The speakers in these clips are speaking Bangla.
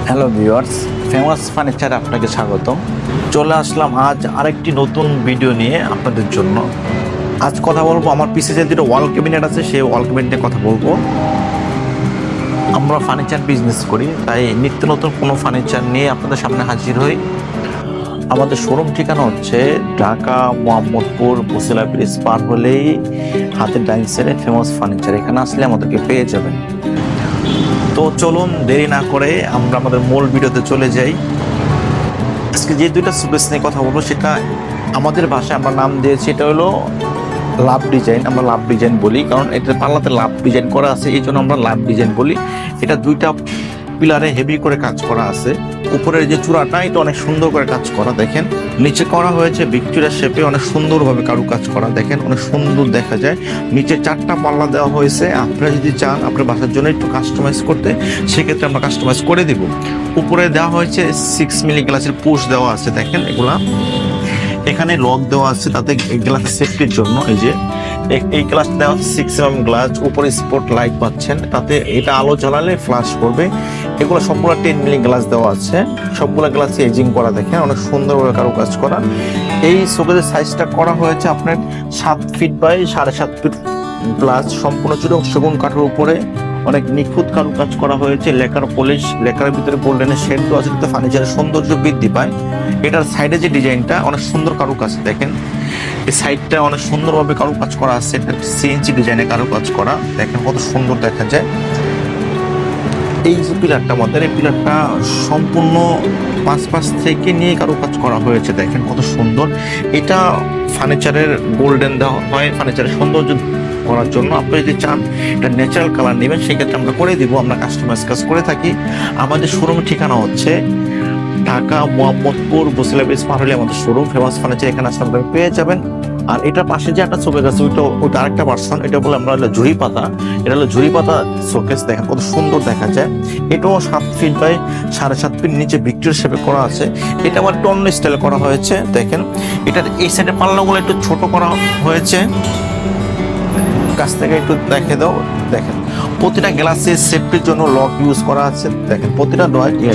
হ্যালো ভিউয়ার্স, ফেমাস ফার্নিচারে আপনাকে স্বাগতম। চলে আসলাম আজ আরেকটি নতুন ভিডিও নিয়ে আপনাদের জন্য। আজ কথা বলবো আমার পিছে যে দুটো ওয়াল ক্যাবিনেট আছে সেই ওয়াল ক্যাবিনেট নিয়ে কথা বলবো। আমরা ফার্নিচার বিজনেস করি, তাই নিত্য নতুন কোনো ফার্নিচার নিয়ে আপনাদের সামনে হাজির হই। আমাদের শোরুম ঠিকানা হচ্ছে ঢাকা মোহাম্মদপুর বসিলা ব্রিজ পার হলেই হাতের ডাইন সাইডে ফেমাস ফার্নিচার, এখানে আসলে আমাদেরকে পেয়ে যাবেন। তো চলুন দেরি না করে আমরা আমাদের মূল ভিডিওতে চলে যাই। আজকে যে দুইটা শোকেস নিয়ে কথা বলবো সেটা আমাদের ভাষায় আমরা নাম দিয়েছি, এটা হলো লাভ ডিজাইন। আমরা লাভ ডিজাইন বলি কারণ এটা পাল্লাতে লাভ ডিজাইন করা আছে, এই জন্য আমরা লাভ ডিজাইন বলি। এটা দুইটা পিলারে হেভি করে কাজ করা আছে। উপরের যে চূড়াটা এটা অনেক সুন্দর করে কাজ করা, দেখেন নিচে করা হয়েছে ভিক্টোরিয়া শেপে, অনেক সুন্দরভাবে কারু কাজ করা, দেখেন অনেক সুন্দর দেখা যায়। নিচে 4টা পাল্লা দেওয়া হয়েছে। আপনারা যদি চান আপনার বাসার জন্য একটু কাস্টমাইজ করতে, সেক্ষেত্রে আমরা কাস্টমাইজ করে দিব। উপরে দেওয়া হয়েছে 6 মিলি গ্লাসের পুশ দেওয়া আছে, দেখেন এগুলা। এখানে লক দেওয়া আছে তাতে গ্লাসের সেফটির জন্য। এই যে এই গ্লাস দেওয়া 6 mm গ্লাস, উপরে স্পট লাইট পাচ্ছেন, তাতে এটা আলো জ্বালালে ফ্ল্যাশ করবে। এগুলো সবগুলো 10 মিলি গ্লাস দেওয়া আছে, সবগুলো গ্লাসে এজিং করা, দেখেন অনেক সুন্দরভাবে কারুকাজ করা। এই শোকেসের সাইজটা করা হয়েছে আপনার 7 ফিট বাই 7.5 ফিট প্লাস, সম্পূর্ণ চূড়া সেগুন কাঠের উপরে অনেক নিখুঁত কারুকাজ করা হয়েছে। লেকার পলিশ, লেকারের ভিতরে গোল্ডেনের শেড দেওয়া আছে যাতে ফার্নিচারের সৌন্দর্য বৃদ্ধি পায়। এটার সাইডে যে ডিজাইনটা অনেক সুন্দর কারুকাজ, দেখেন এই সাইডটা অনেক সুন্দরভাবে কারুকাজ করা আছে। এটা CNC ডিজাইনে কারুকাজ করা, দেখেন কত সুন্দর দেখা যায়। এই যে পিলারটা আমাদের, এই পিলারটা সম্পূর্ণ 5 পাশ থেকে নিয়ে কারুকাজ করা হয়েছে, দেখেন কত সুন্দর। এটা ফার্নিচারের গোল্ডেন দেওয়া হয় ফার্নিচারের সৌন্দর্য করার জন্য। আপনি যদি চান এটা ন্যাচারাল কালার নেবেন সেক্ষেত্রে আমরা করে দিব, আমরা কাস্টমাইজ কাজ করে থাকি। আমাদের শোরুমের ঠিকানা হচ্ছে ঢাকা মোহাম্মদপুর বসিলা ব্রিজ পার হলে আমাদের শোরুম ফেমাস ফার্নিচার, এখানে আসলে আপনারা পেয়ে যাবেন। আর এটার পাশে যে একটা শোকেস আছে ওইটা আরেকটা ভার্সন, এটা বলে আমরা হলো ঝুড়ি পাতা। এটা হলো ঝুড়ি পাতা শোকেস, দেখেন কত সুন্দর দেখা যায়। এটাও 7 ফিট বাই 7.5 ফিট, নিচে ভিক্টোরিয়া শেপে করা আছে। এটা আবার একটু অন্য স্টাইলে করা হয়েছে, দেখেন এটার এই সাইডে পাল্লাগুলো একটু ছোট করা হয়েছে। কাছ থেকে একটু দেখে দাও, দেখেন প্রতিটা গ্লাসে সেফটির জন্য লক ইউজ করা আছে, দেখেন প্রতিটা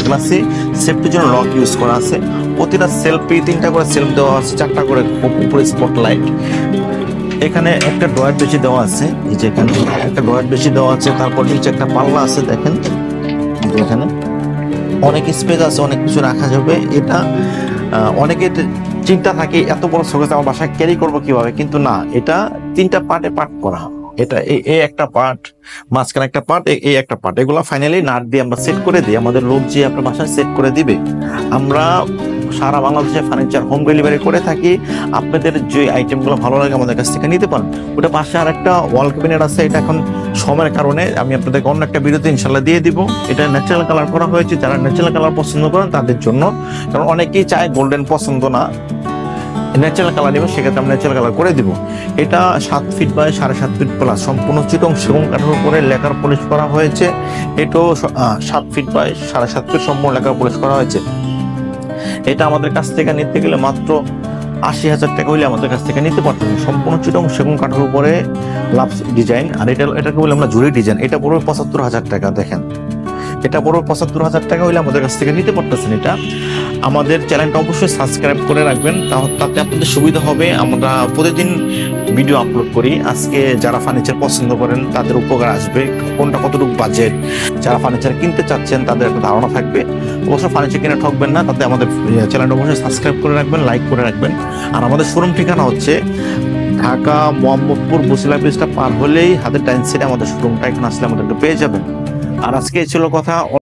গ্লাসে সেফটির জন্য লক ইউজ করা আছে। প্রতিটা সেলফি 3টা করে সেলফ দেওয়া আছে, 4টা করে উপরে স্পট লাইট। এখানে একটা ড্রয়ার বেশি দেওয়া আছে, এই যে এখানে একটা ড্রয়ার বেশি দেওয়া আছে। তারপর নিচে একটা পাল্লা আছে, দেখেন এখানে অনেক স্পেস আছে, অনেক কিছু রাখা যাবে। এটা অনেকে চিন্তা থাকে এত বড় শোকেস আমার বাসায় ক্যারি করবো কিভাবে, কিন্তু না, এটা 3টা পার্টে পার্ট করা হয়। এটা এই একটা পার্ট, মাঝখানে একটা পার্ট, এই একটা পার্ট, এগুলো ফাইনালি নাট দিয়ে আমরা সেট করে দিই। আমাদের লোক যে আপনার বাসায় সেট করে দিবে। আমরা সারা বাংলাদেশে ফার্নিচার হোম ডেলিভারি করে থাকি। আপনাদের যে আইটেমগুলো ভালো লাগে আমাদের কাছ থেকে নিতে পারেন। ওটা পাশে আর একটা ওয়াল ক্যাবিনেট আছে, এটা এখন সময়ের কারণে আমি আপনাদেরকে অন্য একটা ভিডিওতে ইনশাল্লাহ দিয়ে দিব। এটা ন্যাচারাল কালার করা হয়েছে, যারা ন্যাচারাল কালার পছন্দ করেন তাদের জন্য, কারণ অনেকেই চায় গোল্ডেন পছন্দ না, ন্যাচারাল কালার নেবেন, সেক্ষেত্রে আমরা ন্যাচারাল কালার করে দিব। এটা 7 ফিট বাই 7.5 ফিট প্লাস, সম্পূর্ণ চিটং সেগুন কাঠের উপরে লেকার পলিশ করা হয়েছে। এটাও 7 ফিট বাই 7.5 ফিট সম্পূর্ণ লেকার পলিশ করা হয়েছে। এটা আমাদের কাছ থেকে নিতে গেলে মাত্র 80,000 টাকা হইলে আমাদের কাছ থেকে নিতে পারতেন। সম্পূর্ণ চিটং সেগুন কাঠের উপরে লাভ ডিজাইন। আর এটাকে বলে আমরা ঝুড়ি ডিজাইন। এটা পড়বে 75,000 টাকা, দেখেন এটা পড়বে 75,000 টাকা হইলে আমাদের কাছ থেকে নিতে পারতেছেন। এটা আমাদের চ্যানেলটা অবশ্যই সাবস্ক্রাইব করে রাখবেন, তাতে আপনাদের সুবিধা হবে। আমরা প্রতিদিন ভিডিও আপলোড করি। আজকে যারা ফার্নিচার পছন্দ করেন তাদের উপকার আসবে, কোনটা কতটুকু বাজেট, যারা ফার্নিচার কিনতে চাচ্ছেন তাদের একটা ধারণা থাকবে। অবশ্যই ফার্নিচার কিনে ঠকবেন না, তাতে আমাদের চ্যানেলটা অবশ্যই সাবস্ক্রাইব করে রাখবেন, লাইক করে রাখবেন। আর আমাদের শোরুম ঠিকানা হচ্ছে ঢাকা মোহাম্মদপুর বসিলা ব্রিজটা পার হলেই হাতের ডাইন সাইডে আমাদের শোরুমটা, এখানে আসলে আমাদেরকে পেয়ে যাবেন। আর আজকে ছিল কথা।